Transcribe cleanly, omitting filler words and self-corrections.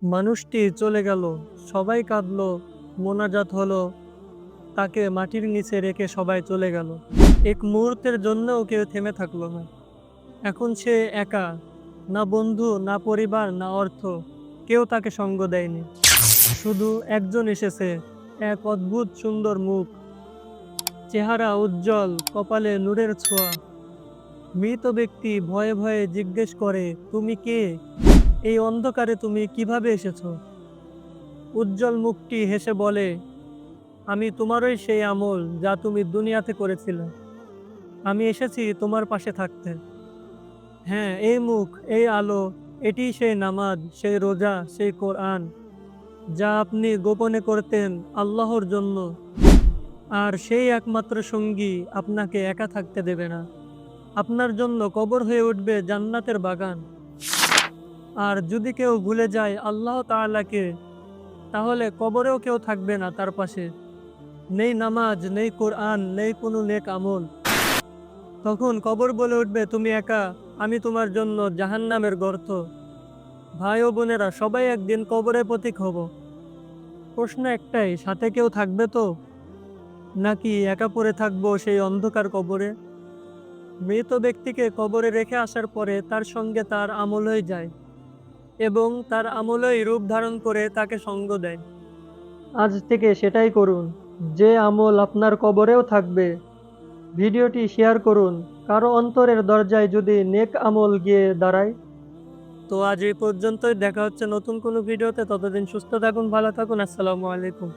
মানুষটি চলে গেল, সবাই কাঁদলো, মোনাজাত হলো, তাকে মাটির নিচে রেখে সবাই চলে গেল। এক মুহূর্তের জন্যও কেউ থেমে থাকলো না। এখন সে একা, না বন্ধু, না পরিবার, না অর্থ, কেউ তাকে সঙ্গ দেয়নি। শুধু একজন এসেছে, এক অদ্ভুত সুন্দর মুখ, চেহারা উজ্জ্বল, কপালে নূরের ছোঁয়া। মৃত ব্যক্তি ভয়ে ভয়ে জিজ্ঞেস করে, তুমি কে? এই অন্ধকারে তুমি কিভাবে এসেছো? উজ্জ্বল মুখটি হেসে বলে, আমি তোমারই সেই আমল যা তুমি দুনিয়াতে করেছিলে। আমি এসেছি তোমার পাশে থাকতে। হ্যাঁ, এই মুখ, এই আলো, এটিই সেই নামাজ, সেই রোজা, সেই কোরআন, যা আপনি গোপনে করতেন আল্লাহর জন্য। আর সেই একমাত্র সঙ্গী আপনাকে একা থাকতে দেবে না। আপনার জন্য কবর হয়ে উঠবে জান্নাতের বাগান। আর যদি কেউ ভুলে যায় আল্লাহ তাআলাকে, তাহলে কবরেও কেউ থাকবে না তার পাশে। নেই নামাজ, নেই কোরআন, নেই কোনো নেক আমল। তখন কবর বলে উঠবে, তুমি একা, আমি তোমার জন্য জাহান্নামের গর্ত। ভাই ও বোনেরা, সবাই একদিন কবরের প্রতীক হব। প্রশ্ন একটাই, সাথে কেউ থাকবে তো? নাকি একা পড়ে থাকবো সেই অন্ধকার কবরে? মৃত ব্যক্তিকে কবরে রেখে আসার পরে তার সঙ্গে তার আমলই যায়, এবং তার আমলই রূপ ধারণ করে তাকে সঙ্গ দেয়। আজ থেকে সেটাই করুন, যে আমল আপনার কবরেও থাকবে। ভিডিওটি শেয়ার করুন, কারো অন্তরের দরজায় যদি নেক আমল গিয়ে দাঁড়ায়। তো আজ এই পর্যন্তই, দেখা হচ্ছে নতুন কোনো ভিডিওতে। ততদিন সুস্থ থাকুন, ভালো থাকুন। আসসালামু আলাইকুম।